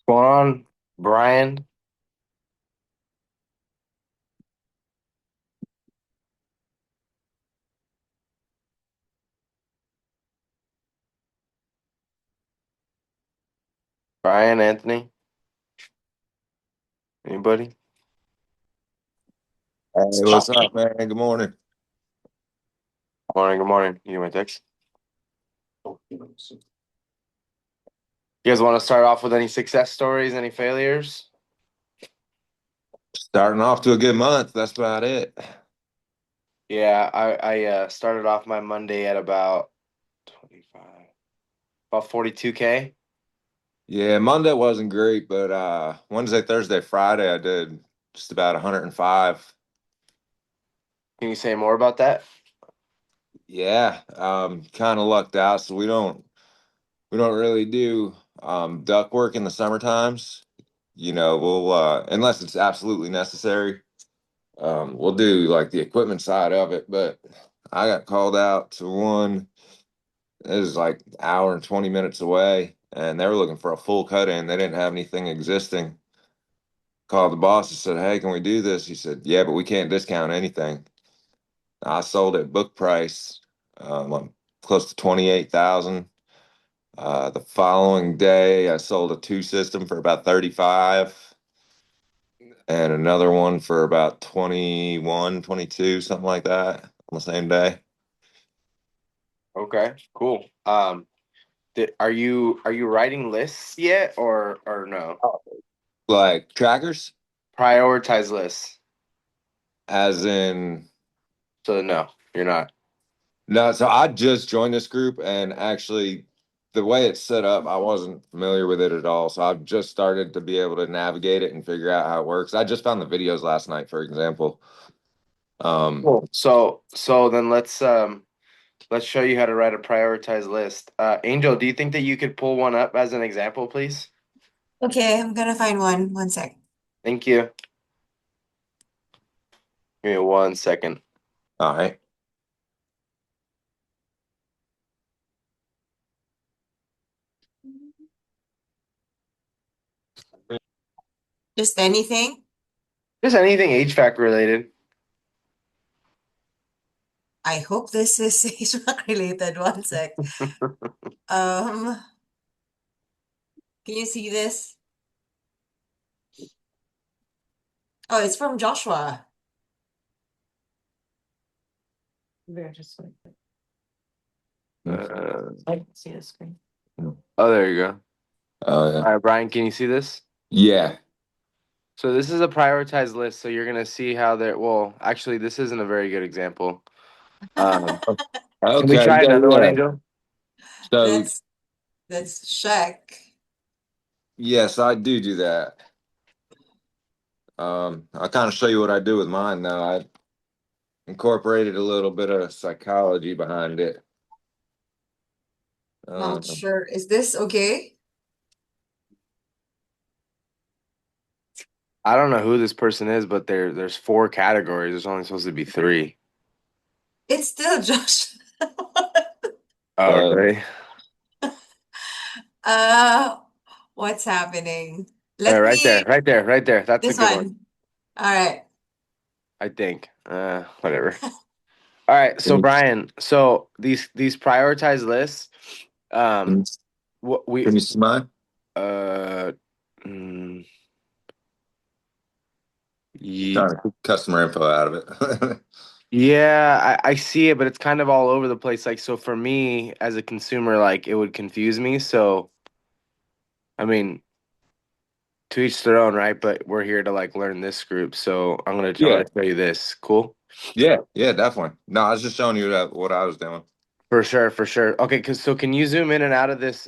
Going on, Brian? Brian, Anthony? Anybody? Hey, what's up, man? Good morning. Morning, good morning. You get my text? You guys want to start off with any success stories, any failures? Starting off to a good month. That's about it. Yeah, I started off my Monday at about 25, about 42K. Yeah, Monday wasn't great, but Wednesday, Thursday, Friday, I did just about 105. Can you say more about that? Yeah, kind of lucked out. So we don't really do duck work in the summer times. We'll unless it's absolutely necessary. We'll do like the equipment side of it, but I got called out to one. It was like an hour and 20 minutes away, and they were looking for a full cut in. They didn't have anything existing. Called the boss and said, "Hey, can we do this?" He said, "Yeah, but we can't discount anything." I sold at book price, like close to 28,000. The following day, I sold a two system for about 35 and another one for about 21, 22, something like that on the same day. Okay, cool. Are you writing lists yet or no? Like trackers, Prioritize lists. as in. So no, you're not. No, so I just joined this group, and actually, the way it's set up, I wasn't familiar with it at all. So I've just started to be able to navigate it and figure out how it works. I just found the videos last night, for example. Um, Cool. So then let's show you how to write a prioritized list. Angel, do you think that you could pull one up as an example, please? Okay, I'm gonna find one. One sec. Thank you. Give me 1 second. all right. Just anything. Just anything HVAC related. I hope this is HVAC related. One sec. Um, can you see this? Oh, it's from Joshua. We're just Uh, I can see the screen. oh, there you go. Oh yeah. All right, Brian, can you see this? Yeah. So this is a prioritized list. So you're gonna see how they're. Well, actually, this isn't a very good example. Um, can we Okay. try Yeah. another one, Yeah. Angel? So Let's let's check. yes, I do that. I'll kind of show you what I do with mine now. I incorporated a little bit of psychology behind it. Not Um, sure. Is this okay? I don't know who this person is, but there's four categories. There's only supposed to be three. It's still Josh. Oh, uh, really? Uh, what's happening? Let Right there, me right there, right there. That's a this good one, one. All right. I think. Whatever. All right, so Brian, so these prioritized lists, um, can what we can you see mine? uh, mm, ye- Trying to keep customer info out of it. yeah, I see it, but it's kind of all over the place. Like, so for me as a consumer, like it would confuse me. So, I mean, to each their own, right? But we're here to like learn this group, so I'm Yeah, gonna show you this. Cool. yeah, definitely. No, I was just showing you what I was doing. For sure, for sure. Okay, so can you zoom in and out of this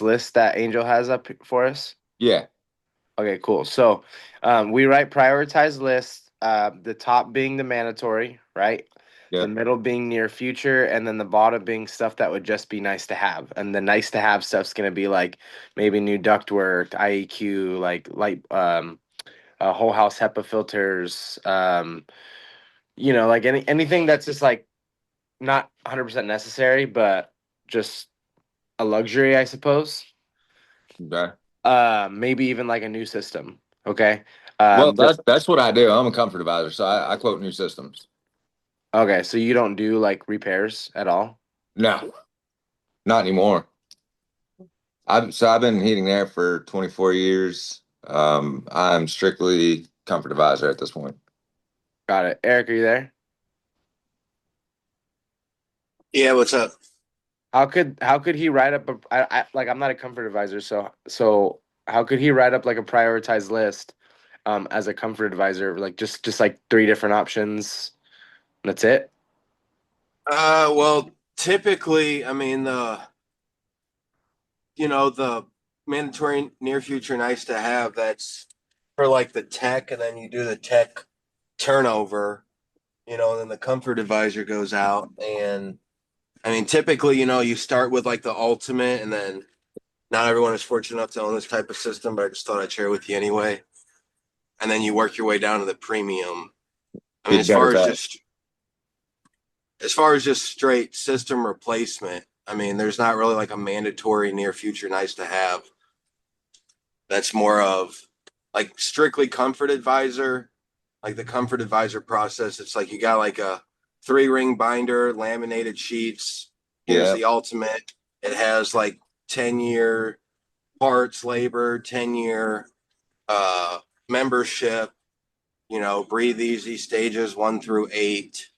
list that Angel has up for us? Yeah, Okay, cool. So we write prioritized lists, the top being the mandatory, right? The yeah. middle being near future, and then the bottom being stuff that would just be nice to have. And the nice to have stuff's gonna be like maybe new ductwork, IEQ, like light whole house HEPA filters, like anything that's just like not 100% necessary, but just a luxury, I suppose. Okay. Maybe even like a new system. Okay. Well, Just that's what I do. I'm a comfort advisor, so I quote new systems. okay. So you don't do like repairs at all? No, not anymore. I've been heating there for 24 years. I'm strictly comfort advisor at this point. Got it. Eric, are you there? Yeah, what's up? How could he write up like I'm not a comfort advisor, so how could he write up like a prioritized list as a comfort advisor, like just like three different options. That's it. Well, typically, I mean, the mandatory near future nice to have, that's for like the tech, and then you do the tech turnover, and then the comfort advisor goes out. And I mean, typically, you start with like the ultimate, and then not everyone is fortunate enough to own this type of system, but I just thought I'd share with you anyway. And then you work your way down to the premium. I mean, Get better fast. as far as just straight system replacement, I mean, there's not really like a mandatory near future nice to have. That's more of like strictly comfort advisor, like the comfort advisor process. It's like you got like a 3-ring binder, laminated sheets. Here's Yeah, the ultimate. It has like 10-year parts, labor, 10-year uh, membership, breathe easy stages 1 through 8.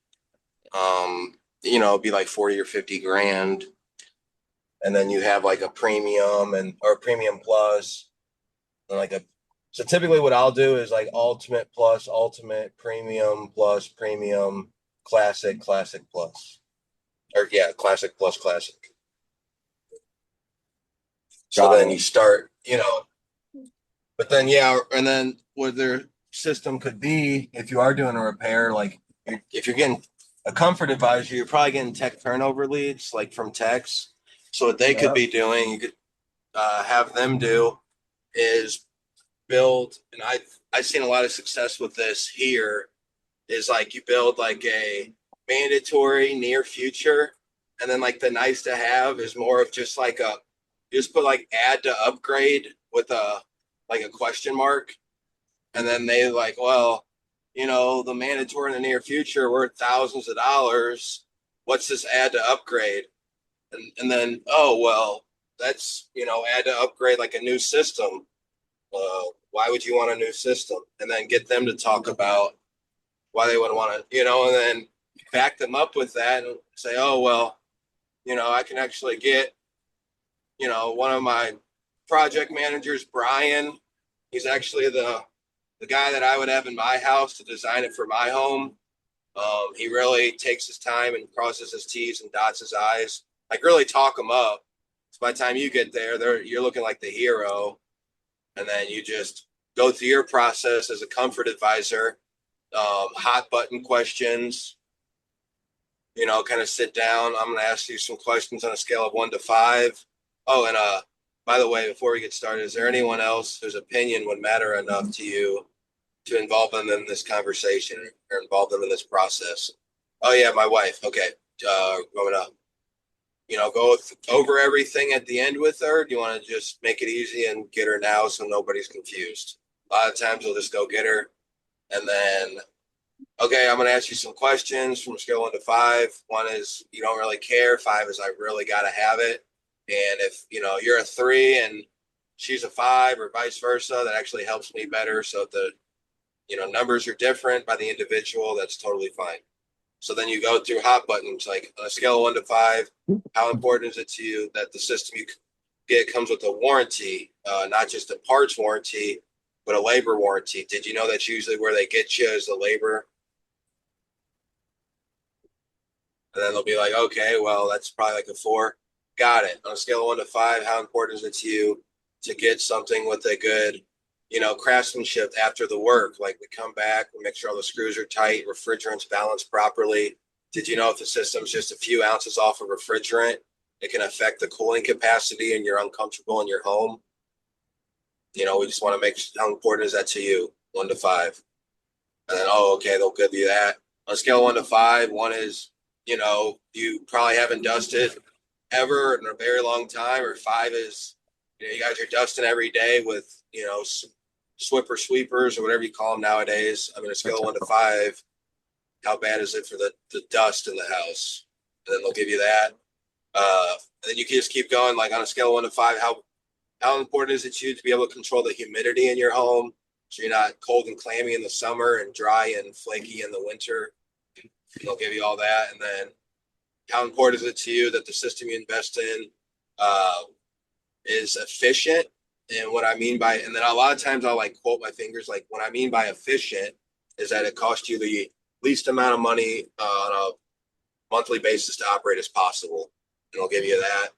It'd be like 40 or 50 grand. And then you have like a premium or premium plus, and like a, so typically what I'll do is like ultimate plus, ultimate, premium plus, premium, classic, classic plus. Or yeah, classic plus classic. So Got then it. you start, but then yeah, and then what their system could be if you are doing a repair, like if you're getting a comfort advisor, you're probably getting tech turnover leads like from techs. So what they could yeah, be doing, you could have them do is build, and I've seen a lot of success with this here, is like you build like a mandatory near future, and then like the nice to have is more of just like you just put like add to upgrade with a question mark, and then they like, well, the mandatory in the near future worth thousands of dollars. What's this add to upgrade? And then, oh well, that's add to upgrade like a new system. Why would you want a new system? And then get them to talk about why they would want to, and then back them up with that and say, oh well, I can actually get, one of my project managers, Bryan. He's actually the guy that I would have in my house to design it for my home. He really takes his time and crosses his T's and dots his I's. Like really talk him up. So by the time you get there, you're looking like the hero, and then you just go through your process as a comfort advisor. Hot button questions. Kind of sit down. I'm going to ask you some questions on a scale of 1 to 5. Oh, and by the way, before we get started, is there anyone else whose opinion would matter enough to you to involve them in this conversation or involve them in this process? Oh yeah, my wife. Okay, going up. Go over everything at the end with her. Do you want to just make it easy and get her now so nobody's confused? A lot of times we'll just go get her, and then okay, I'm going to ask you some questions from a scale of 1 to 5. 1 is you don't really care. 5 is I really got to have it. And if you're a 3 and she's a 5 or vice versa, that actually helps me better. So if the numbers are different by the individual, that's totally fine. So then you go through hot buttons, like on a scale of 1 to 5, how important is it to you that the system you get comes with a warranty, not just a parts warranty, but a labor warranty? Did you know that's usually where they get you is the labor? And then they'll be like, okay, well, that's probably like a 4. Got it. On a scale of 1 to 5, how important is it to you to get something with a good, craftsmanship after the work? Like we come back, we make sure all the screws are tight, refrigerant's balanced properly. Did you know if the system's just a few ounces off of refrigerant, it can affect the cooling capacity and you're uncomfortable in your home? We just want to make sure, how important is that to you? 1 to 5. And then, oh, okay, they'll give you that. On a scale of 1 to 5, 1 is, you probably haven't dusted ever in a very long time, or 5 is, You guys are dusting every day with, swipper sweepers or whatever you call them nowadays. I mean, a scale of 1 to 5, how bad is it for the dust in the house? And then they'll give you that. And then you can just keep going, like on a scale of 1 to 5, how important is it to you to be able to control the humidity in your home so you're not cold and clammy in the summer and dry and flaky in the winter? And they'll give you all that. And then how important is it to you that the system you invest in is efficient? And what I mean by, and then a lot of times I'll like quote my fingers, like what I mean by efficient is that it costs you the least amount of money on a monthly basis to operate as possible. And they'll give you that.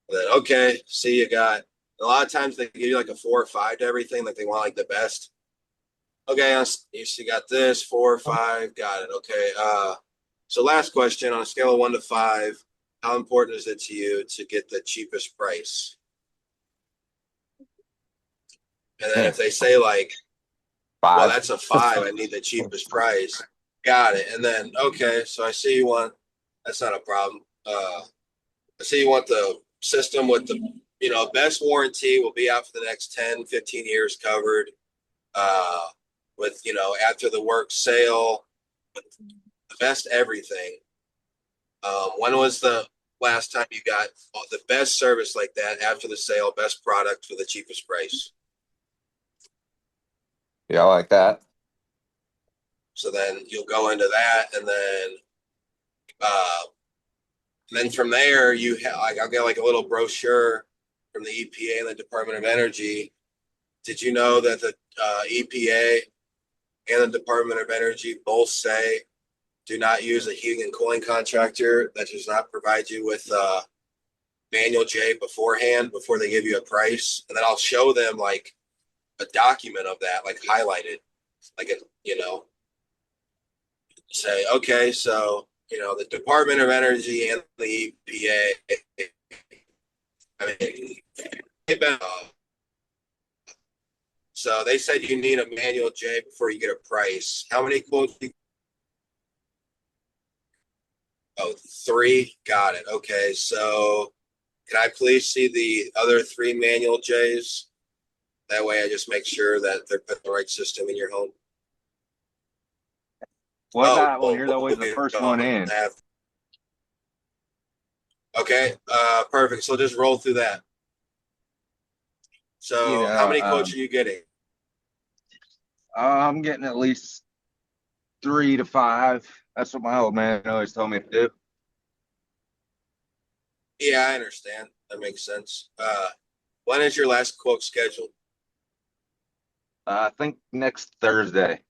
And then, okay, see, you got, a lot of times they give you like a 4 or 5 to everything, like they want like the best. Okay, you got this 4 or 5, got it. Okay, so last question, on a scale of 1 to 5, how important is it to you to get the cheapest price? And then if they say like, well, 5. that's a 5, I need the cheapest price. Got it. And then, okay, so I see you want, that's not a problem. I see you want the system with the, best warranty will be out for the next 10, 15 years covered. With, after the work sale, with the best everything. When was the last time you got the best service like that after the sale, best product for the cheapest price? Yeah, I like that. So then you'll go into that, and then from there I'll get like a little brochure from the EPA and the Department of Energy. Did you know that the EPA and the Department of Energy both say do not use a heating and cooling contractor that does not provide you with manual J beforehand before they give you a price? And then I'll show them like a document of that, like highlighted, like say, okay, so the Department of Energy and the EPA, I mean, so they said you need a manual J before you get a price. How many quotes? Oh, 3. Got it. Okay, so can I please see the other 3 manual J's? That way I just make sure that they're putting the right system in your home. What about when you're always the first one in? Okay, perfect. So just roll through that. So how many quotes are you getting? I'm getting at least 3 to 5. That's what my old man always told me to do. Yeah, I understand. That makes sense. When is your last quote scheduled? I think next Thursday.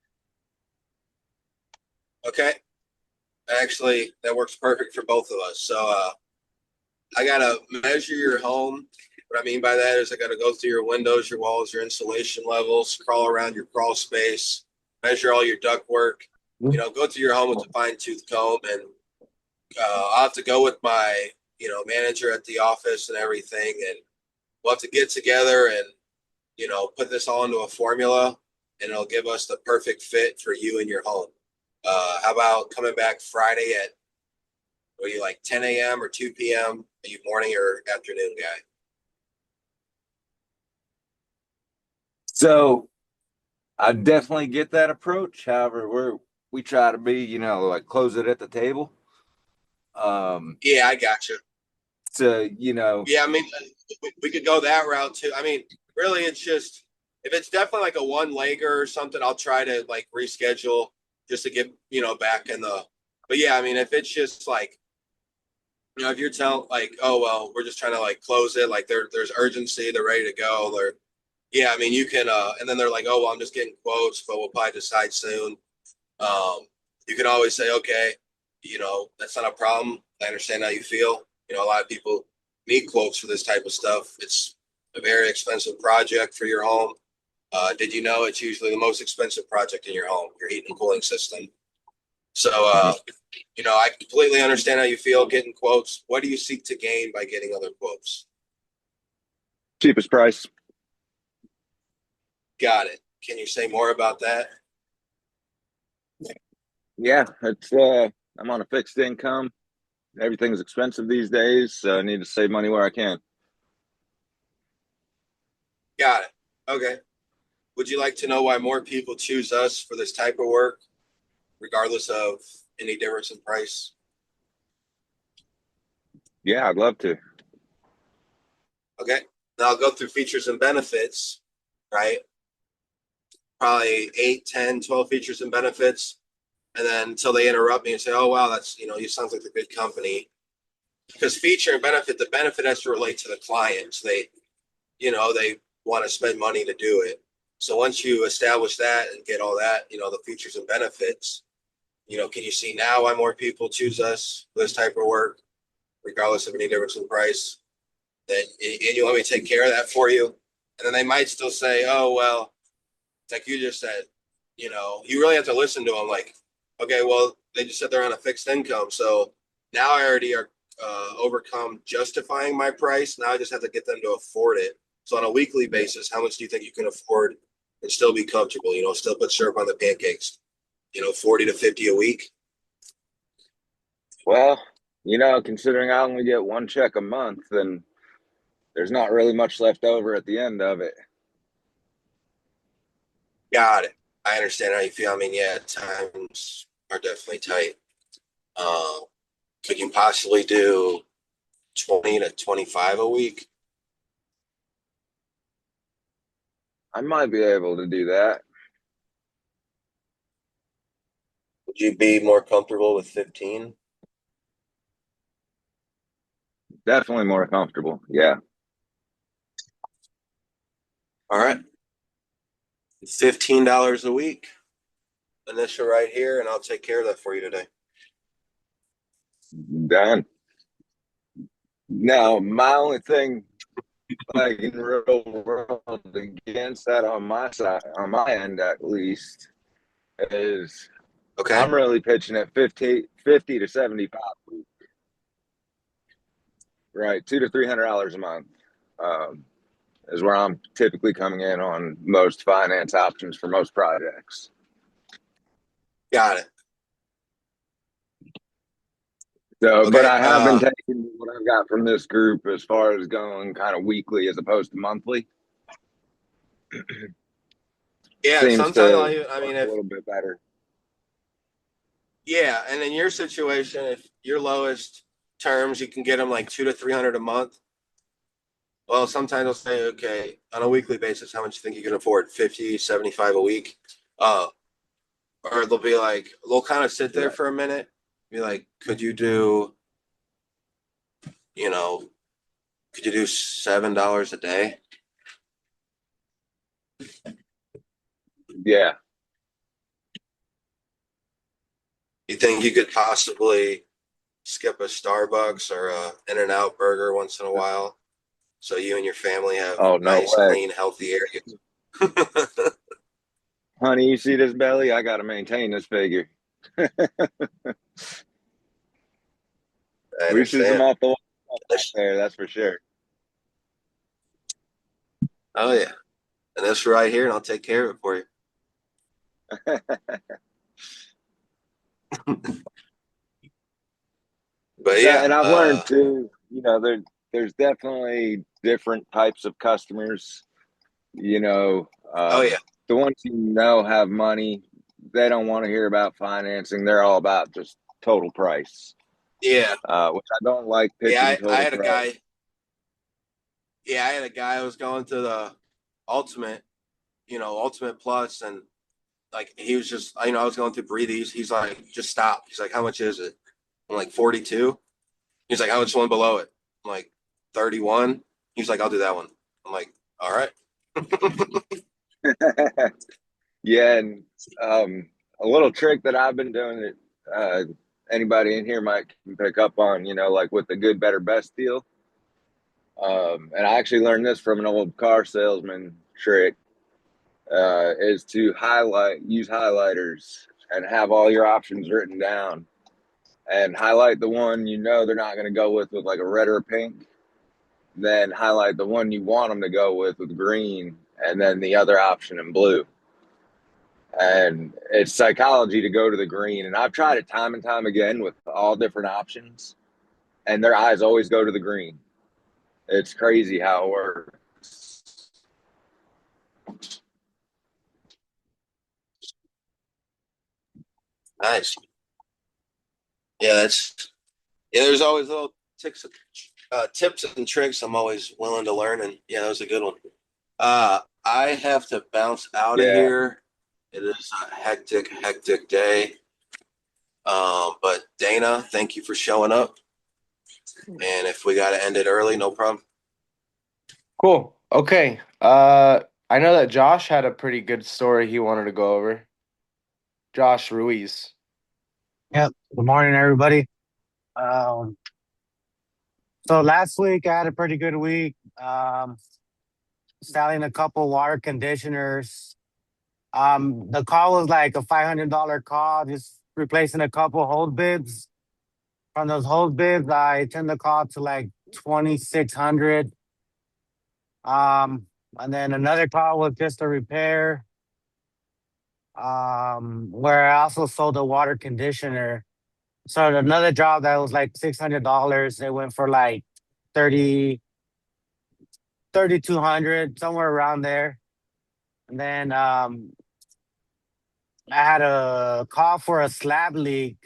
Okay. Actually, that works perfect for both of us. So I gotta measure your home. What I mean by that is I gotta go through your windows, your walls, your insulation levels, crawl around your crawl space, measure all your duct work. Go through your home with a fine tooth comb, and I'll have to go with my manager at the office and everything, and we'll have to get together and put this all into a formula, and it'll give us the perfect fit for you and your home. How about coming back Friday at, what are you, like 10 a.m. or 2 p.m.? Are you morning or afternoon guy? So I definitely get that approach. However, we try to be, like close it at the table. Yeah, I got you. So, Yeah, I mean, we could go that route too. I mean, really, it's just, if it's definitely like a one-legger or something, I'll try to like reschedule just to get, back in the, but yeah, I mean, if it's just like, if you're telling like, oh, well, we're just trying to like close it, like there's urgency, they're ready to go, yeah, I mean, you can, and then they're like, oh, well, I'm just getting quotes, but we'll probably decide soon. You can always say, okay, that's not a problem. I understand how you feel. A lot of people need quotes for this type of stuff. It's a very expensive project for your home. Did you know it's usually the most expensive project in your home, your heating and cooling system? So, I completely understand how you feel getting quotes. What do you seek to gain by getting other quotes? cheapest price. Got it. Can you say more about that? Yeah, it's I'm on a fixed income. Everything's expensive these days, so I need to save money where I can. Got it. Okay. Would you like to know why more people choose us for this type of work, regardless of any difference in price? Yeah, I'd love to. Okay. Now I'll go through features and benefits, right? Probably 8, 10, 12 features and benefits. And then until they interrupt me and say, oh, wow, that's, you sounds like a good company. Because feature and benefit, the benefit has to relate to the clients. They want to spend money to do it. So once you establish that and get all that, the features and benefits, can you see now why more people choose us for this type of work, regardless of any difference in price? And you want me to take care of that for you? And then they might still say, oh, well, like you just said, you really have to listen to them. Like, okay, well, they just said they're on a fixed income. So now I already are overcome justifying my price. Now I just have to get them to afford it. So on a weekly basis, how much do you think you can afford and still be comfortable? Still put syrup on the pancakes. 40 to 50 a week. Well, considering I only get one check a month, then there's not really much left over at the end of it. Got it. I understand how you feel. I mean, yeah, times are definitely tight. Could you possibly do 20 to 25 a week? I might be able to do that. Would you be more comfortable with 15? Definitely more comfortable. Yeah. All right. $15 a week. Initial right here, and I'll take care of that for you today. Done. Now, my only thing, like in the real world, against that on my side, on my end at least, is Okay. I'm really pitching at 50 to 75 a week. Right, $200 to $300 a month is where I'm typically coming in on most finance options for most projects. Got it. So, but Okay. I have been taking what I've got from this group as far as going kind of weekly as opposed to monthly. Yeah, Seems sometimes to I mean, work a little bit better. yeah, and in your situation, if your lowest terms, you can get them like 200 to 300 a month. Well, sometimes they'll say, okay, on a weekly basis, how much you think you can afford? 50, 75 a week. Uh, or they'll be like, they'll kind of sit there Right. for a minute, be like, you know, could you do $7 a day? Yeah. You think you could possibly skip a Starbucks or a In-N-Out burger once in a while so you and your family have Oh, no nice, way. clean, healthy areas? Honey, you see this belly? I got to maintain this figure. I We shoot some understand. off the wall there, that's for sure. Oh yeah, and this right here, and I'll take care of it for you. But Yeah, yeah, and I've learned too, there's definitely different types of customers. You know, oh yeah, the ones have money, they don't want to hear about financing. They're all about just total price, yeah, which I don't like yeah. pitching I total had a price. guy. Yeah, I had a guy who was going to the ultimate, ultimate plus, and like he was just, I was going through breathe. He's like, just stop. He's like, how much is it? I'm like 42. He's like, how much one below it? I'm like 31. He's like, I'll do that one. I'm like, all right. Yeah, and a little trick that I've been doing that anybody in here might pick up on, like with the good, better, best deal. And I actually learned this from an old car salesman trick, is to use highlighters and have all your options written down and highlight the one they're not going to go with like a red or a pink. Then highlight the one you want them to go with green, and then the other option in blue. And it's psychology to go to the green. And I've tried it time and time again with all different options, and their eyes always go to the green. It's crazy how it works. Nice. Yeah, there's always little tips and tricks I'm always willing to learn, and yeah, that was a good one. I have to bounce out of Yeah. here. It is a hectic day. But Dana, thank you for showing up. And if we got to end it early, no problem. Cool. Okay. I know that Josh had a pretty good story he wanted to go over. Josh Ruiz. Yep. Good morning, everybody. Um, so last week I had a pretty good week. Selling a couple water conditioners. The call was like a $500 call, just replacing a couple hold bibs. From those hold bibs, I turned the call to like 2,600. And then another call was just a repair. Where I also sold a water conditioner. So another job that was like $600, it went for like 30, 3,200, somewhere around there. And then I had a call for a slab leak.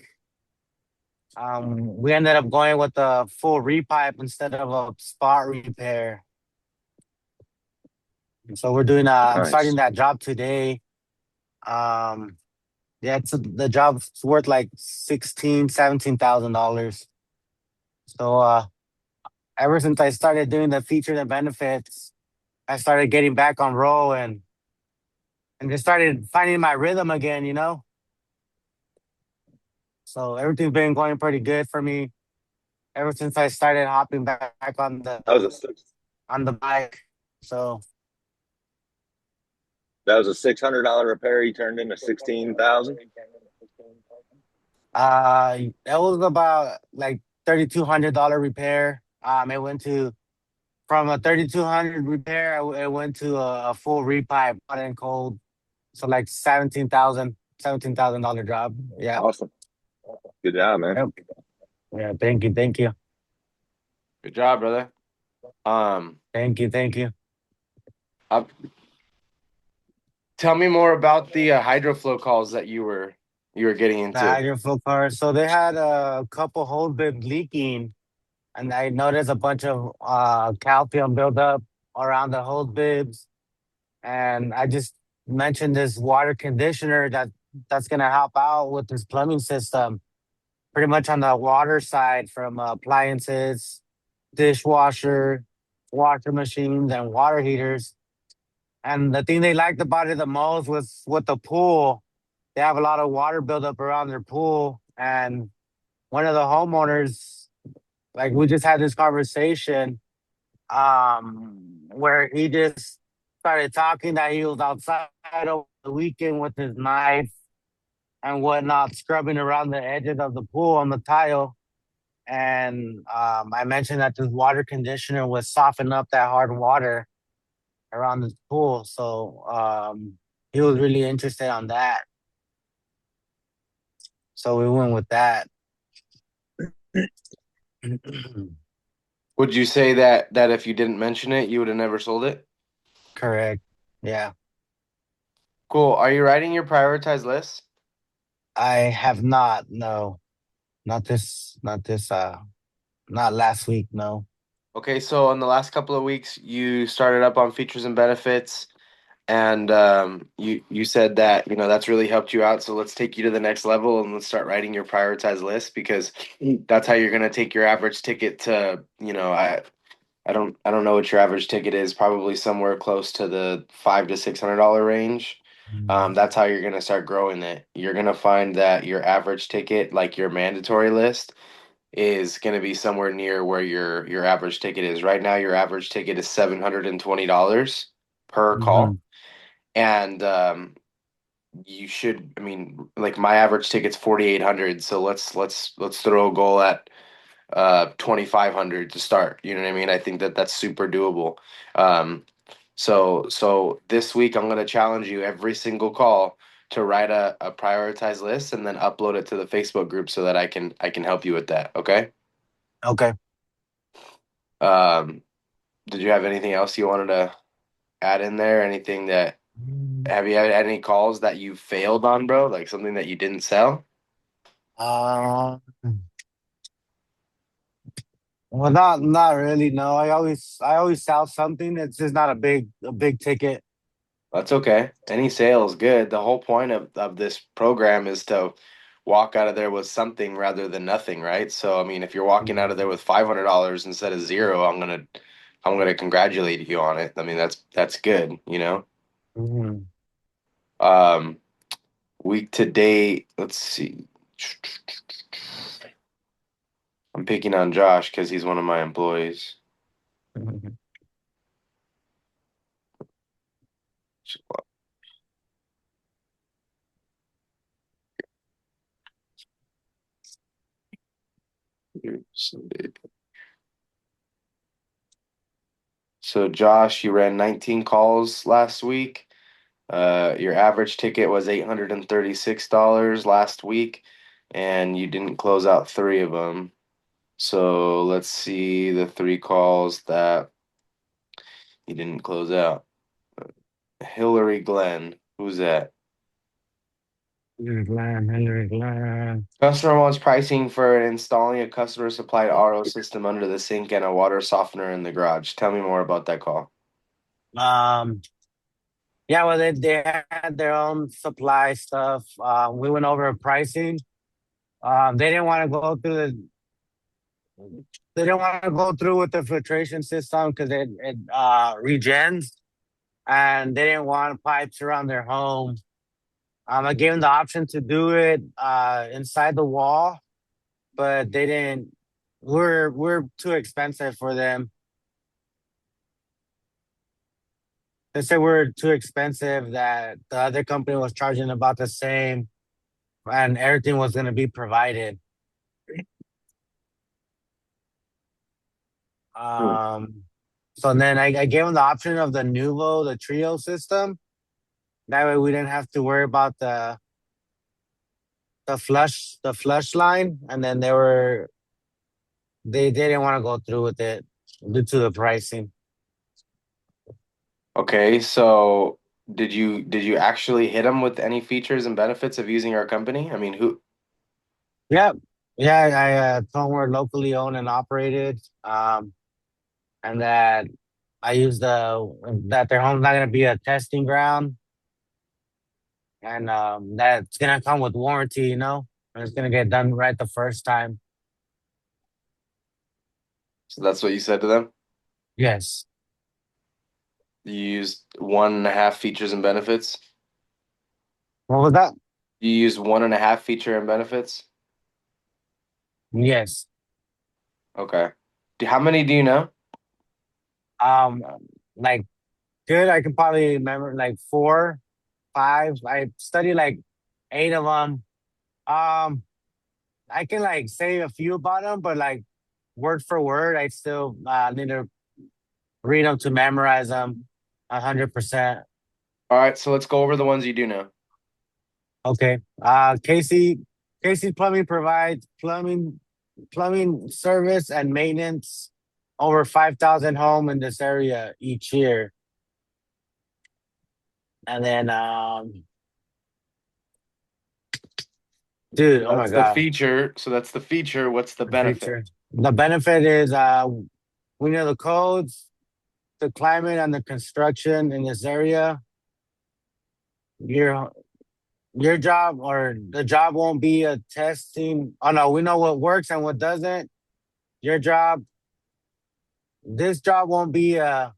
We ended up going with a full repipe instead of a spot repair. So we're doing I'm starting Nice. that job today. Um yeah, the job's worth like $16,000, $17,000. So ever since I started doing the features and benefits, I started getting back on roll and just started finding my rhythm again, you know? So everything's been going pretty good for me ever since I started hopping back on That was a six. the bike. So That was a $600 repair. He turned into 16,000. that was about like $3,200 repair. It went to from a 3,200 repair, it went to a full repipe, hot and cold. So like $17,000 job. Yeah. Awesome. Good job, man. Yep. Yeah. Thank you. Thank you. Good job, brother. Thank you. Thank you. Uh, Tell me more about the hydroflow calls that you were getting The into. hydrofoil cars. So they had a couple hose bib leaking, and I noticed a bunch of calcium buildup around the hose bibs. And I just mentioned this water conditioner that's gonna help out with this plumbing system, pretty much on the water side from appliances, dishwasher, washer machines, and water heaters. And the thing they liked about it the most was with the pool. They have a lot of water buildup around their pool. And one of the homeowners, like we just had this conversation, where he just started talking that he was outside over the weekend with his knife and whatnot, scrubbing around the edges of the pool on the tile. And I mentioned that this water conditioner would soften up that hard water around the pool. So he was really interested on that. So we went with that. Would you say that if you didn't mention it, you would have never sold it? Correct. Yeah. Cool. Are you writing your prioritized list? I have not, no. Not last week, no. Okay, so in the last couple of weeks, you started up on features and benefits, and you said that that's really helped you out. So let's take you to the next level and let's start writing your prioritized list because that's how you're gonna take your average ticket to I don't know what your average ticket is. Probably somewhere close to the $500 to $600 range. Mm. That's how you're gonna start growing it. You're gonna find that your average ticket, like your mandatory list, is gonna be somewhere near where your average ticket is. Right now, your average ticket is $720 per Mm-hmm. call, and you should. I mean, like my average ticket's 4,800. So let's throw a goal at 2,500 to start. You know what I mean? I think that that's super doable. um so this week I'm going to challenge you every single call to write a prioritized list and then upload it to the Facebook group so that I can help you with that. Okay. Okay. um did you have anything else you wanted to add in there? Anything that have you had any calls that you failed on, bro? Like something that you didn't sell? Uh, well, not really. No, I always sell something. It's just not a big ticket. That's okay. Any sale is good. The whole point of this program is to walk out of there with something rather than nothing, right? So I mean, if you're walking out of there with $500 instead of zero, I'm gonna congratulate you on it. I mean, that's good, you know. Mhm. Um, week to date, let's see. I'm picking on Josh because he's one of my employees. So Josh, you ran 19 calls last week. Your average ticket was $836 last week, and you didn't close out three of them. So let's see the three calls that you didn't close out. Hillary Glenn, who's that? Hillary Glenn. Customer wants pricing for installing a customer supplied RO system under the sink and a water softener in the garage. Tell me more about that call. Um, yeah, well, they had their own supply stuff. We went over pricing. They didn't want to go through they didn't want to go through with the filtration system because it regens, and they didn't want pipes around their home. I gave them the option to do it inside the wall, but they didn't. We're too expensive for them. They said we're too expensive, that the other company was charging about the same, and everything was going to be provided. Hmm. Um, so then I gave them the option of the Nuvo, the Trio system. That way we didn't have to worry about the flush line, and then they didn't want to go through with it due to the pricing. Okay, so did you actually hit them with any features and benefits of using our company? I mean, who? Yeah, yeah. I told them we're locally owned and operated, and that I use that their home's not gonna be a testing ground, and that's gonna come with warranty. And it's gonna get done right the first time. So that's what you said to them? Yes. You used 1.5 features and benefits? What was that? You used 1.5 feature and benefits? Yes. Okay. How many do you know? Um, like good. I can probably remember like 4, 5. I studied like 8 of them. Um, I can like say a few about them, but like word for word, I still need to read them to memorize them 100%. All right, so let's go over the ones you do know. Okay. Casey Plumbing provides plumbing service and maintenance over 5,000 home in this area each year. And then dude, oh my That's the gosh. feature. So that's the feature. What's the The benefit? feature. The benefit is we know the codes, the climate and the construction in this area. Your your job or the job won't be a testing. Oh no, we know what works and what doesn't. Your job, this job won't be a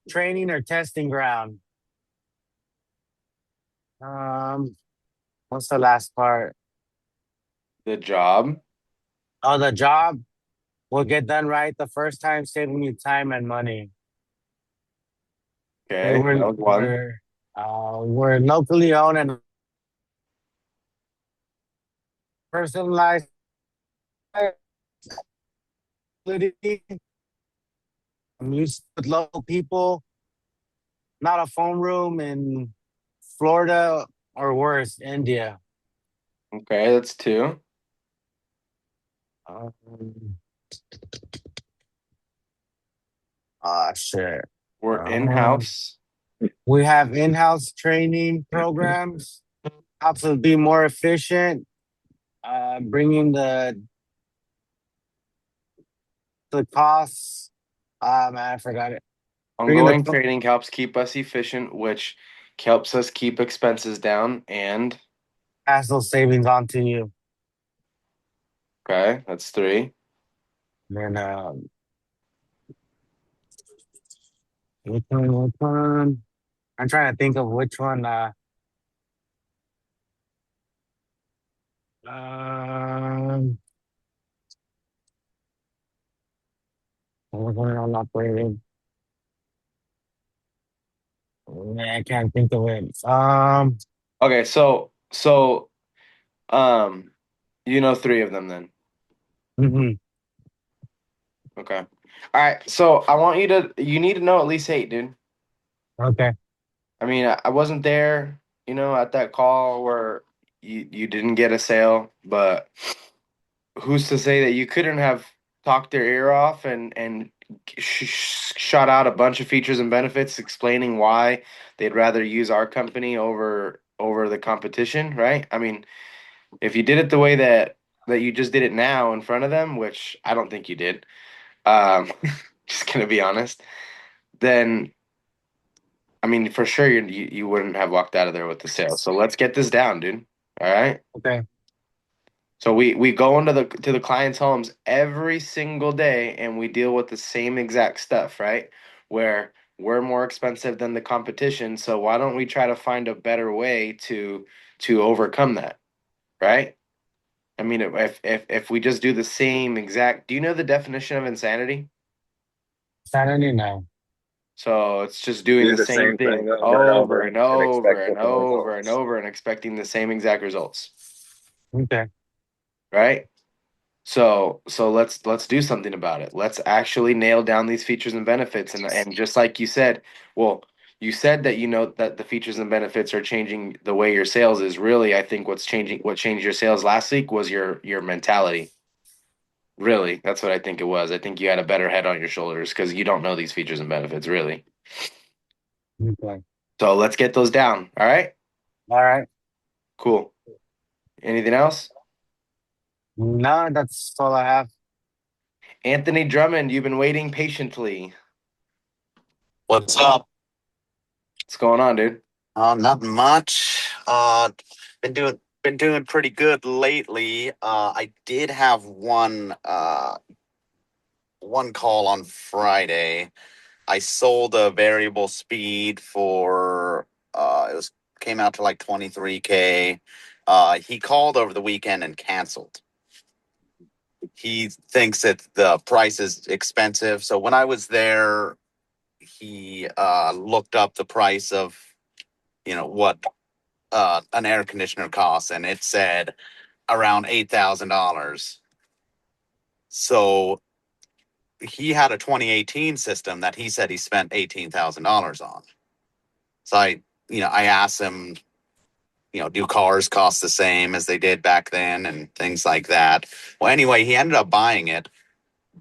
training or testing ground. Um, what's the last part? The job. Oh, the job will get done right the first time, saving you time and money. Okay, We're that was one. we're we're locally owned and personalized facility. I'm used with local people, not a phone room in Florida or worse, India. Okay, that's two. Um, ah, shit. We're Um, in-house. we have in-house training programs, helps us be more efficient, bringing the costs. Man, I forgot it. Bringing the Ongoing training helps keep us efficient, which helps us keep expenses down. And pass those savings on to you. okay, that's three. Then which one? Which one? I'm trying to think of which one. Um, what one I'm operating. Man, I can't think of it. Okay, so um, you know three of them then. Mhm. Okay. All right. So you need to know at least eight, dude. Okay. I mean, I wasn't there, at that call where you didn't get a sale, but who's to say that you couldn't have talked their ear off and shot out a bunch of features and benefits explaining why they'd rather use our company over the competition, right? I mean, if you did it the way that you just did it now in front of them, which I don't think you did, um, just gonna be honest, then I mean, for sure you wouldn't have walked out of there with the sale. So let's get this down, dude. All right. Okay. So we go into the clients' homes every single day and we deal with the same exact stuff, right? Where we're more expensive than the competition, so why don't we try to find a better way to overcome that, right? I mean, if we just do the same exact, do you know the definition of insanity? Saturday night. So it's just doing Do the the same same thing thing over and over over and and over expect and different over and results. over and expecting the same exact results, Okay. right? So let's do something about it. Let's actually nail down these features and benefits and just like you said, well, you said that you know that the features and benefits are changing the way your sales is. Really, I think what changed your sales last week was your mentality. Really, that's what I think it was. I think you had a better head on your shoulders because you don't know these features and benefits, really. Okay. So let's get those down. All right? All right. Cool. Anything else? No, that's all I have. Anthony Drummond, you've been waiting patiently. What's up? What's going on, dude? Nothing much. Been doing pretty good lately. I did have one call on Friday. I sold a variable speed for it was came out to like 23K. He called over the weekend and canceled. He thinks that the price is expensive. So when I was there, he looked up the price of what an air conditioner costs, and it said around $8,000. So he had a 2018 system that he said he spent $18,000 on. So I asked him, do cars cost the same as they did back then and things like that. Well, anyway, he ended up buying it,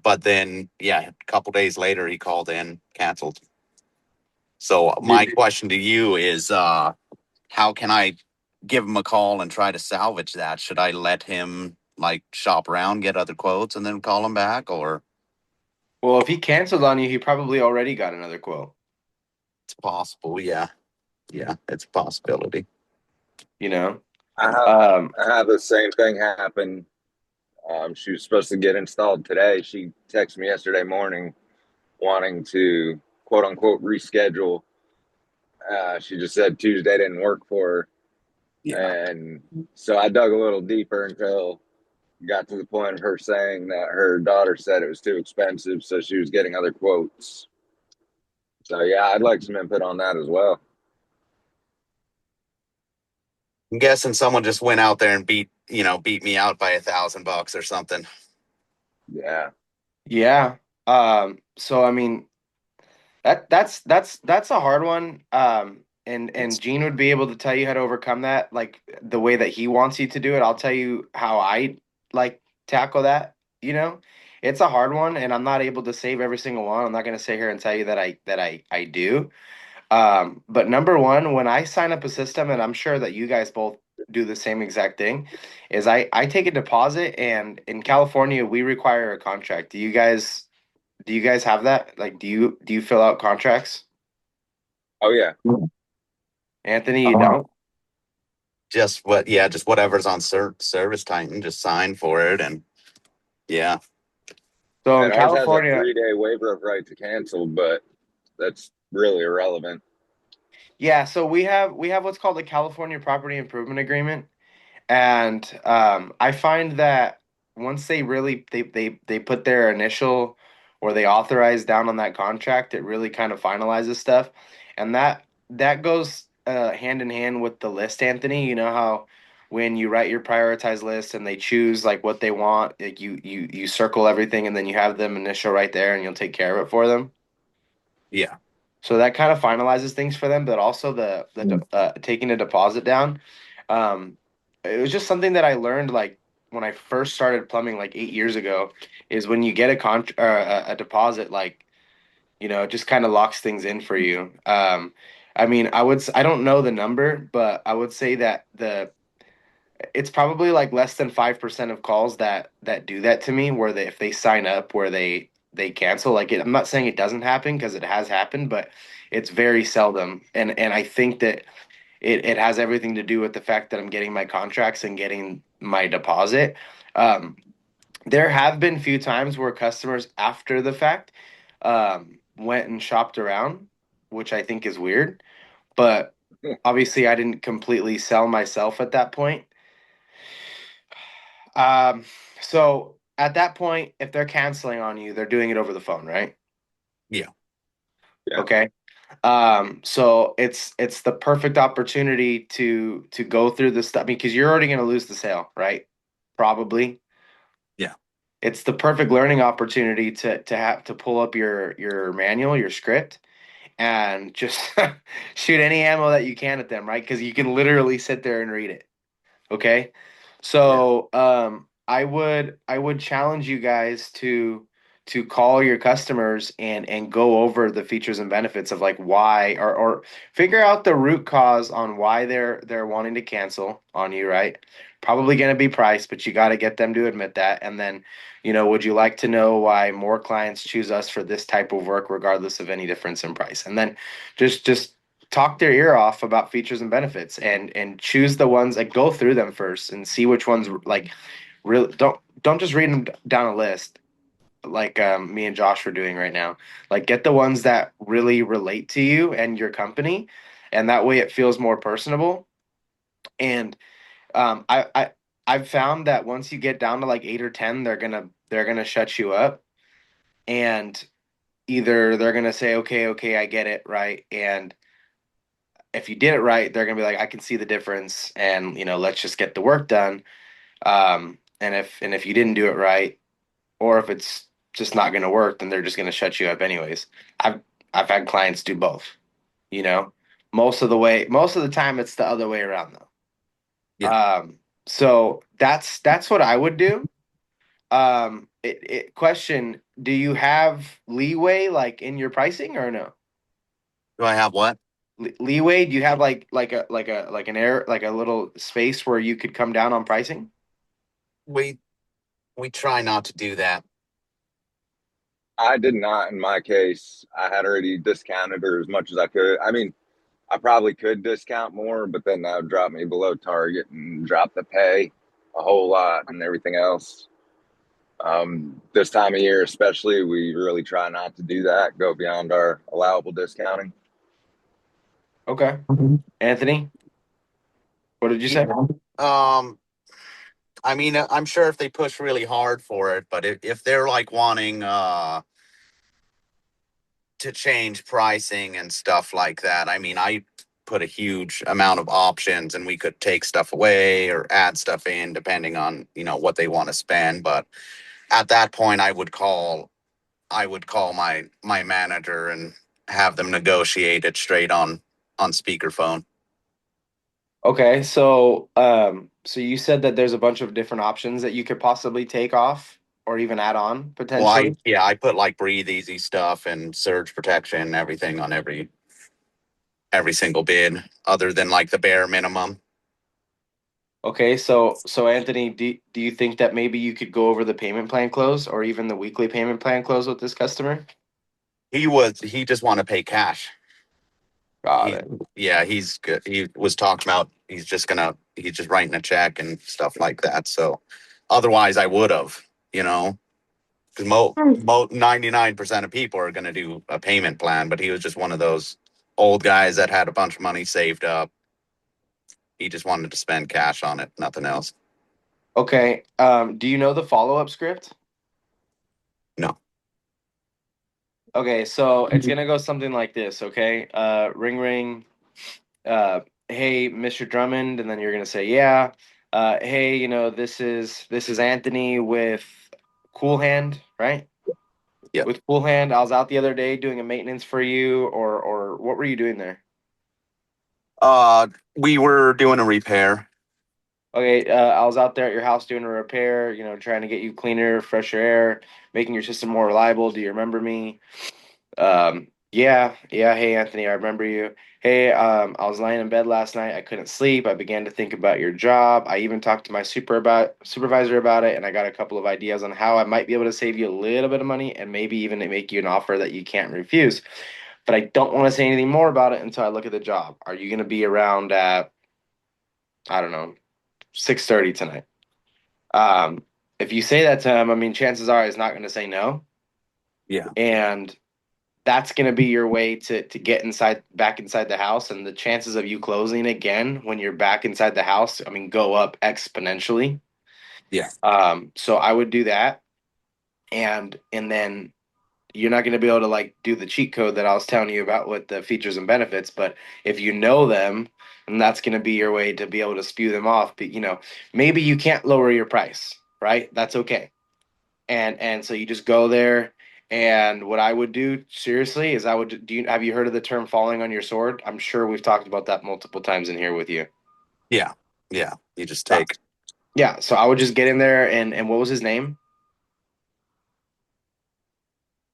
but then, yeah, a couple days later, he called in, canceled. So my question to you is, how can I give him a call and try to salvage that? Should I let him like shop around, get other quotes, and then call him back, or Well, if he canceled on you, he probably already got another quote. it's possible? Yeah, yeah, it's a possibility. You know, I have um, I have the same thing happen. She was supposed to get installed today. She texted me yesterday morning wanting to quote unquote reschedule. She just said Tuesday didn't work for her. Yeah. And so I dug a little deeper until got to the point of her saying that her daughter said it was too expensive, so she was getting other quotes. So yeah, I'd like some input on that as well. I'm guessing someone just went out there and beat me out by $1,000 or something. Yeah. yeah. So I mean, that's a hard one. And Gene would be able to tell you how to overcome that, like the way that he wants you to do it. I'll tell you how I like tackle that, you know? it's a hard one, and I'm not able to save every single one. I'm not going to sit here and tell you that I do. But number one, when I sign up a system, and I'm sure that you guys both do the same exact thing, is I take a deposit, and in California we require a contract. Do you guys have that? Like, do you fill out contracts? Oh yeah. Anthony, you don't? Just whatever's on Service Titan, just sign for it, and yeah. So in And ours has a California, 3-day waiver of right to cancel, but that's really irrelevant. yeah, so we have what's called the California Property Improvement Agreement. And I find that once they really they put their initial or they authorize down on that contract, it really kind of finalizes stuff. And that goes hand in hand with the list, Anthony. You know how when you write your prioritized list and they choose like what they want, like you circle everything and then you have them initial right there and you'll take care of it for them. Yeah. So that kind of finalizes things for them, but also the taking a deposit down. Um, it was just something that I learned like when I first started plumbing like 8 years ago. Is when you get a deposit, like it just kind of locks things in for you. I mean, I don't know the number, but I would say that it's probably like less than 5% of calls that do that to me, where if they sign up where they cancel. Like I'm not saying it doesn't happen because it has happened, but it's very seldom. And I think that it has everything to do with the fact that I'm getting my contracts and getting my deposit. Um, there have been few times where customers after the fact went and shopped around, which I think is weird. But obviously, I didn't completely sell myself at that point. Um, so at that point, if they're canceling on you, they're doing it over the phone, right? Yeah. Yeah. Okay. So it's the perfect opportunity to go through this stuff because you're already going to lose the sale, right? Probably. Yeah. It's the perfect learning opportunity to have to pull up your manual, your script, and just shoot any ammo that you can at them, right? Because you can literally sit there and read it. Okay. Yeah. So I would challenge you guys to call your customers and go over the features and benefits of like why or figure out the root cause on why they're wanting to cancel on you, right? Probably going to be price, but you got to get them to admit that. And then, would you like to know why more clients choose us for this type of work regardless of any difference in price? And then just talk their ear off about features and benefits and choose the ones, like go through them first and see which ones like really don't just read them down a list like me and Josh are doing right now. Like get the ones that really relate to you and your company, and that way it feels more personable. And I've found that once you get down to like 8 or 10, they're gonna shut you up, and either they're gonna say okay, okay, I get it, right, and if you did it right, they're gonna be like, I can see the difference, and let's just get the work done. And if you didn't do it right, or if it's just not gonna work, then they're just gonna shut you up anyways. I've I've had clients do both. You know, most of the time, it's the other way around though. Yeah. So that's what I would do. Question: do you have leeway like in your pricing or no? Do I have what? Leeway? Do you have like an air like a little space where you could come down on pricing? We we try not to do that. I did not in my case. I had already discounted her as much as I could. I mean, I probably could discount more, but then that would drop me below target and drop the pay a whole lot and everything else. This time of year, especially, we really try not to do that, go beyond our allowable discounting. Okay. Anthony, what did you say? Um, I mean, I'm sure if they push really hard for it, but if they're like wanting to change pricing and stuff like that, I mean, I put a huge amount of options and we could take stuff away or add stuff in depending on, what they want to spend. But at that point, I would call my manager and have them negotiate it straight on speakerphone. Okay, so so you said that there's a bunch of different options that you could possibly take off. or even add on Well, potentially? I put like breathe easy stuff and surge protection and everything on every single bid, other than like the bare minimum. Okay, so Anthony, do you think that maybe you could go over the payment plan close or even the weekly payment plan close with this customer? He just want to pay cash. Got He it. Yeah, he's good. He was talking about he's just writing a check and stuff like that. So otherwise I would have, because 99% of people are going to do a payment plan, but he was just one of those old guys that had a bunch of money saved up. He just wanted to spend cash on it, nothing else. Okay. Do you know the follow-up script? No. Okay, so it's gonna go something like this, okay? Ring ring. Hey, Mr. Drummond, and then you're gonna say, yeah. Hey, this is Anthony with Cool Hand, right? Yep. With Cool Hand, I was out the other day doing a maintenance for you, or what were you doing there? We were doing a repair. Okay, I was out there at your house doing a repair, trying to get you cleaner, fresher air, making your system more reliable. Do you remember me? Yeah, yeah. Hey, Anthony, I remember you. Hey, I was lying in bed last night. I couldn't sleep. I began to think about your job. I even talked to my supervisor about it, and I got a couple of ideas on how I might be able to save you a little bit of money and maybe even make you an offer that you can't refuse. But I don't want to say anything more about it until I look at the job. Are you going to be around at, I don't know, 6:30 tonight? Um, if you say that to him, I mean, chances are he's not going to say no. Yeah. And that's going to be your way to get back inside the house, and the chances of you closing again when you're back inside the house, I mean, go up exponentially. Yeah. So I would do that, and then you're not going to be able to like do the cheat code that I was telling you about with the features and benefits, but if you know them, and that's going to be your way to be able to spew them off. But maybe you can't lower your price, right? That's okay. And so you just go there. And what I would do seriously is have you heard of the term falling on your sword? I'm sure we've talked about that multiple times in here with you. Yeah. Yeah. You just Uh, take Yeah, so I would just get in there, and what was his name?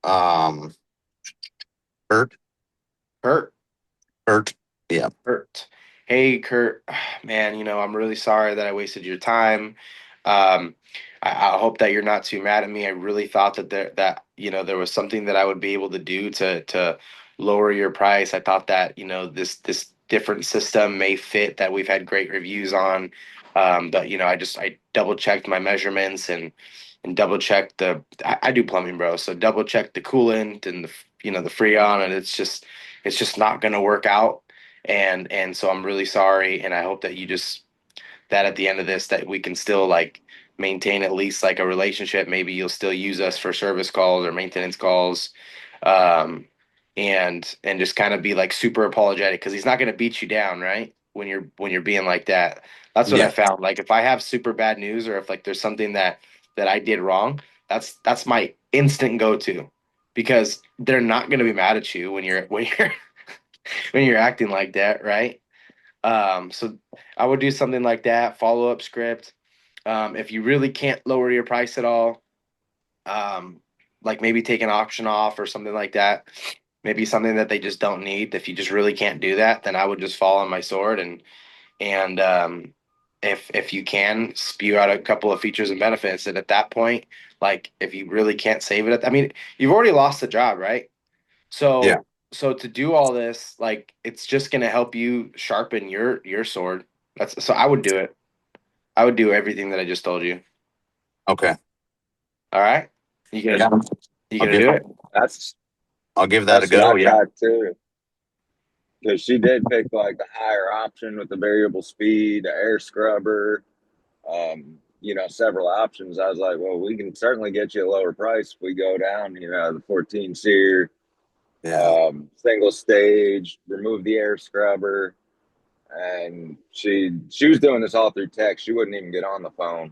um Burt. Kurt. Burt. Yeah. Kurt. Hey, Kurt. Man, I'm really sorry that I wasted your time. Um, I hope that you're not too mad at me. I really thought there was something that I would be able to do to lower your price. I thought that, this different system may fit that we've had great reviews on. But I double checked my measurements and double checked I do plumbing, bro. So double checked the coolant and the freon, and it's just not gonna work out. And so I'm really sorry, and I hope that that at the end of this that we can still like maintain at least like a relationship. Maybe you'll still use us for service calls or maintenance calls, and just kind of be like super apologetic because he's not going to beat you down, right? When you're being like that. That's what I Yeah. found. Like if I have super bad news or if like there's something that I did wrong, that's my instant go to because they're not going to be mad at you when you're when you're acting like that, right? So I would do something like that, follow up script. If you really can't lower your price at all, um, like maybe take an auction off or something like that. Maybe something that they just don't need. If you just really can't do that, then I would just fall on my sword and if you can spew out a couple of features and benefits. And at that point, like if you really can't save it, I mean, you've already lost the job, right? Yeah. So to do all this, like it's just gonna help you sharpen your sword. So I would do it. I would do everything that I just told you. Okay. All right? You Yeah. gonna you I'll gonna give do it? That's I'll give that a that's what I go. Yeah. got too. Because she did pick like the higher option with the variable speed, the air scrubber, several options. I was like, well, we can certainly get you a lower price if we go down, the 14 seer, Yeah. single stage, remove the air scrubber. And she was doing this all through text. She wouldn't even get on the phone.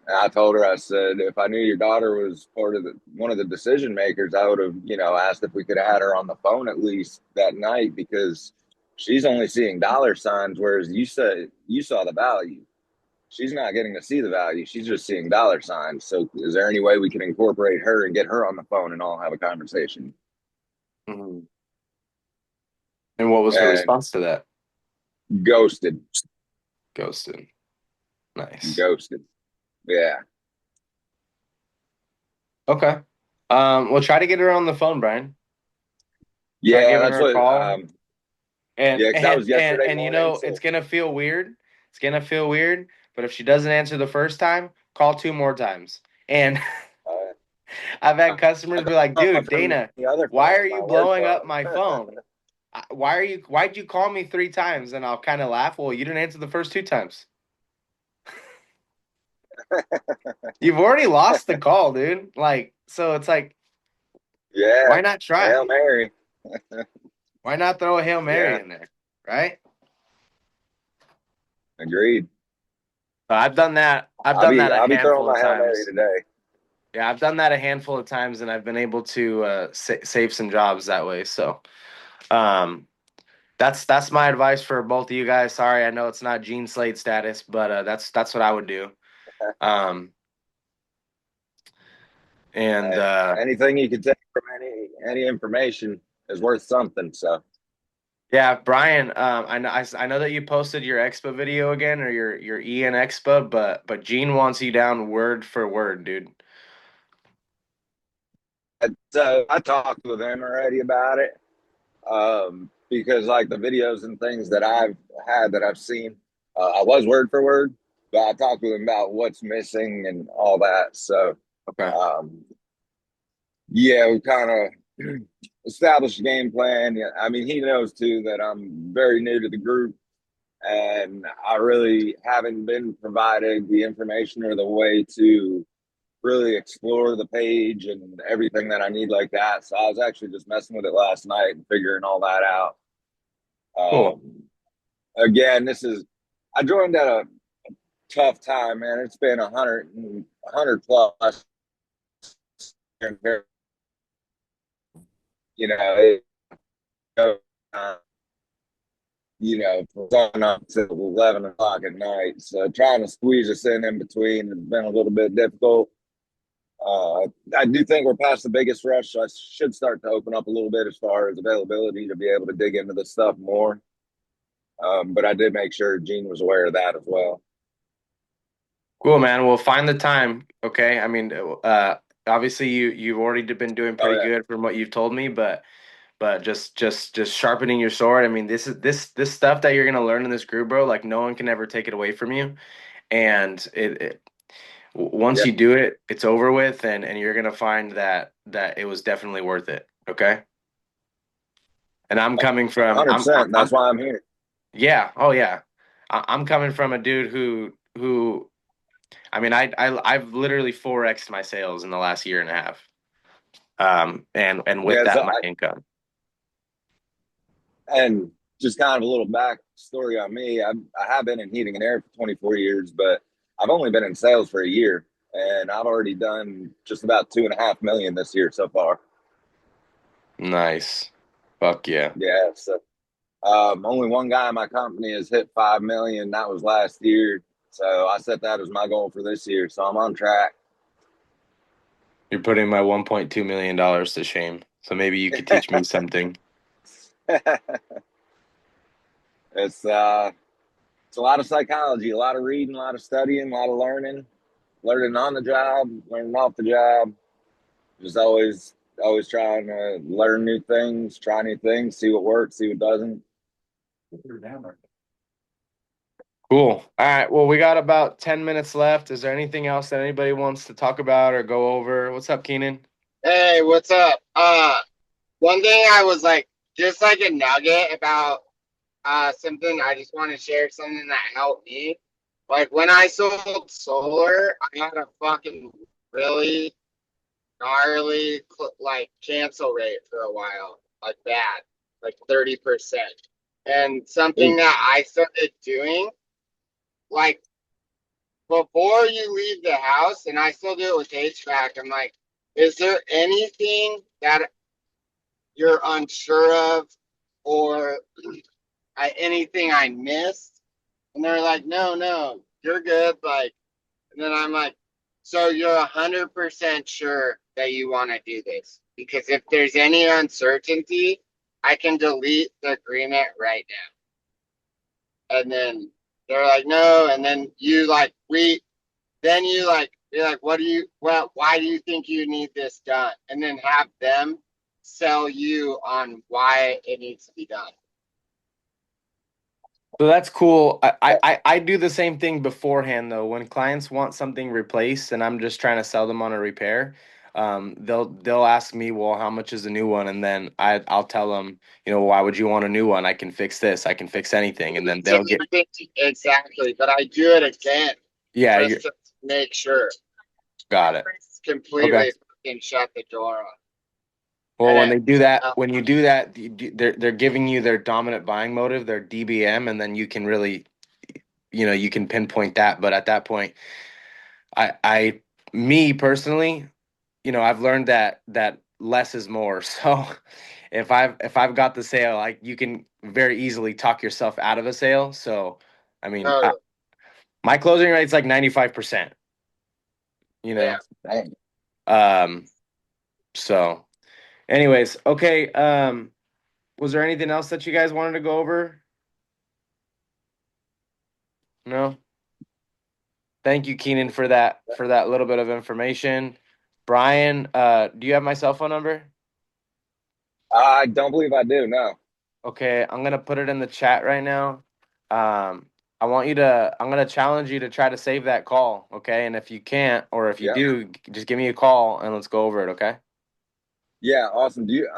And I told her, I said, if I knew your daughter was part of one of the decision makers, I would have, asked if we could have had her on the phone at least that night because she's only seeing dollar signs, whereas you said you saw the value. she's not getting to see the value. She's just seeing dollar signs. So is there any way we can incorporate her and get her on the phone and all have a conversation? Mm-hmm. And what was her And response to that? ghosted. Ghosted. Nice. Ghosted. Yeah. Okay. We'll try to get her on the phone, Brian. Try Yeah, giving that's her a what call. yeah, because that was yesterday And you morning. know, So it's gonna feel weird. It's gonna feel weird, but if she doesn't answer the first time, call 2 more times. And uh, I've had customers be like, "Dude, from Dana, the other why phone, are my you work blowing up phone. my phone? Why'd you call me 3 times?" And I'll kind of laugh. Well, you didn't answer the first 2 times. You've already lost the call, dude. Like, so it's like, Yeah. why not Hail try? Mary. Why not throw a Hail Mary Yeah. in there, right? Agreed. I've done that. I've I'll done be that a I'll be throwing handful of my Hail Mary times. today. Yeah, I've done that a handful of times, and I've been able to save some jobs that way. So, um, that's my advice for both of you guys. Sorry, I know it's not Gene Slate status, but that's what I would do. Um, and Anything you can take from any information is worth something. So yeah, Brian, I know that you posted your expo video again or your EN expo, but Gene wants you down word for word, dude. so I talked with him already about it. Because like the videos and things that I've had that I've seen, I was word for word, but I talked with him about what's missing and all that. So, Okay. yeah, we kind of established a game plan. Yeah, I mean, he knows too that I'm very new to the group and I really haven't been provided the information or the way to really explore the page and everything that I need like that. So I was actually just messing with it last night and figuring all that out. Cool. Again, I joined at a tough time, man. It's been 100 plus, you know, uh, from up to 11 o'clock at night. So trying to squeeze us in between has been a little bit difficult. I do think we're past the biggest rush. So I should start to open up a little bit as far as availability to be able to dig into this stuff more. But I did make sure Gene was aware of that as well. Cool, man. Well, find the time. Okay. I mean, obviously you've already been doing Oh pretty yeah, good from what you've told me, but just sharpening your sword. I mean, this stuff that you're gonna learn in this group, bro. Like no one can ever take it away from you. And once yeah, you do it, it's over with, and you're gonna find that it was definitely worth it. Okay. And I'm coming from 100%. That's why I'm here. yeah, oh yeah. I'm coming from a dude who I mean, I've literally 4x'd my sales in the last year and a half. And with Yeah, that, my income. and just kind of a little backstory on me. I have been in heating and air for 24 years, but I've only been in sales for a year, and I've already done just about 2.5 million this year so far. Nice. Fuck yeah. Yeah, so only one guy in my company has hit 5 million. That was last year, so I set that as my goal for this year. So I'm on track. You're putting my $1.2 million to shame. So maybe you could teach me something. It's a lot of psychology, a lot of reading, a lot of studying, a lot of learning on the job, learning off the job. Just always trying to learn new things, try new things, see what works, see what doesn't. Cool. All right. Well, we got about 10 minutes left. Is there anything else that anybody wants to talk about or go over? What's up, Keenan? Hey, what's up? One thing I was like, just like a nugget about something I just want to share something that helped me. Like when I sold solar, I had a fucking really gnarly like cancel rate for a while, like bad, like 30%. And something Ooh, that I started doing, like before you leave the house, and I still do it with HVAC, I'm like, is there anything that you're unsure of or anything I missed? And they're like, no, you're good. Like, and then I'm like, so you're 100% sure that you want to do this? Because if there's any uncertainty, I can delete the agreement right now. And then they're like, no. And then you like, then you like, you're like, why do you think you need this done? And then have them sell you on why it needs to be done. So that's cool. I do the same thing beforehand though. When clients want something replaced and I'm just trying to sell them on a repair, they'll ask me, well, how much is the new one? And then I'll tell them, why would you want a new one? I can fix this. I can fix anything. And then they'll get Exactly. But I do it again yeah, just to make sure. got it. Completely Okay. fucking shut the door on. Well, when they do that, Oh. when you do that, they're giving you their dominant buying motive, their DBM, and then you can really, you can pinpoint that. But at that point, me personally, I've learned that less is more. So if I've got the sale, like you can very easily talk yourself out of a sale. So I mean, Totally. my closing rate's like 95%. Yeah. So anyways, okay. Was there anything else that you guys wanted to go over? No. Thank you, Keenan, for that little bit of information. Bryan, do you have my cell phone number? I don't believe I do. No. Okay, I'm gonna put it in the chat right now. I'm gonna challenge you to try to save that call, okay? And if you can't, or if you Yeah. do, just give me a call and let's go over it, okay? Yeah. Awesome. Do you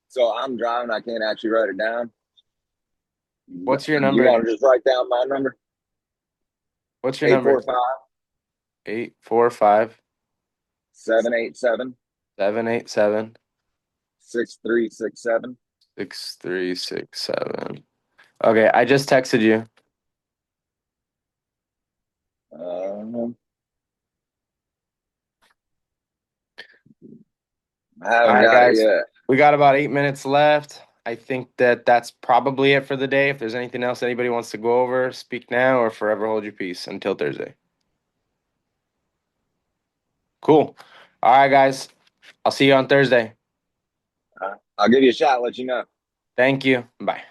So I'm driving. I can't actually write it down. What's your Do you number? want to just write down my number? What's your number? 845 787 787 6367. 6367. Okay, I just texted you. I haven't All right, got it guys. yet. We got about 8 minutes left. I think that's probably it for the day. If there's anything else anybody wants to go over, speak now or forever hold your peace until Thursday. Cool. All right, guys. I'll see you on Thursday. I'll give you a shot, let you know. Thank you. Bye.